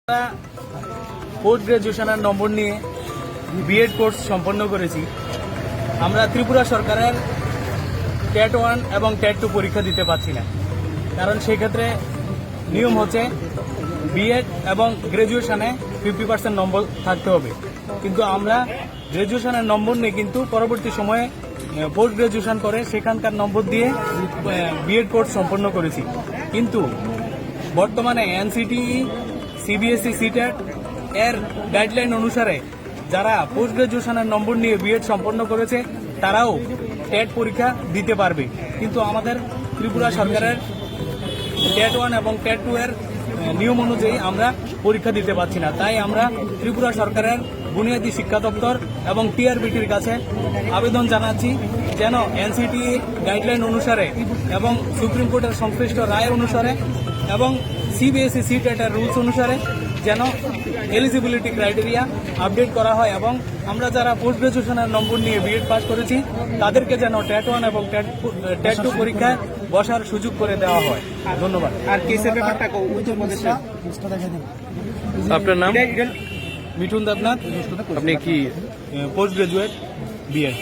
আমরা পোস্ট গ্রাজুয়েশনের নম্বর নিয়ে B Ed course সম্পন্ন করেছি। আমরা ত্রিপুরা সরকারের টেট 1 এবং টেট 2 পরীক্ষা দিতে পারছি না, কারণ সেক্ষেত্রে নিয়ম হচ্ছে বিএড এবং গ্রাজুয়েশনে 50% নম্বর থাকতে হবে। কিন্তু আমরা গ্রাজুয়েশনের নম্বর নিয়ে কিন্তু পরবর্তী সময়ে পোস্ট গ্রাজুয়েশন করে সেখানকার নম্বর দিয়ে বিএড কোর্স সম্পন্ন করেছি। কিন্তু বর্তমানে এনসিটিই, সিবিএসই, সিটেট এর গাইডলাইন অনুসারে যারা পোস্ট গ্রাজুয়েশনের নম্বর নিয়ে বিএড সম্পন্ন করেছে তারাও টেট পরীক্ষা দিতে পারবে। কিন্তু আমাদের ত্রিপুরা সরকারের টেট 1 এবং টেট 2 এর নিয়ম অনুযায়ী আমরা পরীক্ষা দিতে পারছি না। তাই আমরা ত্রিপুরা সরকারের বুনিয়াদী শিক্ষা দপ্তর এবং টিআরবিটির কাছে আবেদন জানাচ্ছি যেন এনসিটিই গাইডলাইন অনুসারে এবং সুপ্রিম কোর্টের সংশ্লিষ্ট রায় অনুসারে এবং সিবিএসই, সিটেটের রুলস অনুসারে যেন এলিজিবিলিটি ক্রাইটেরিয়া আপডেট করা হয় এবং আমরা যারা পোস্ট গ্রাজুয়েশনের নম্বর নিয়ে বিএড পাস করেছি তাদেরকে যেন টেট 1 এবং টেট 2 পরীক্ষায় বসার সুযোগ করে দেওয়া হয়। ধন্যবাদ। আর কেসের ব্যাপারটা উত্তর প্রদেশে আপনার নাম? মিঠুন দেবনাথ, আপনি কি পোস্ট গ্রাজুয়েট বিএড।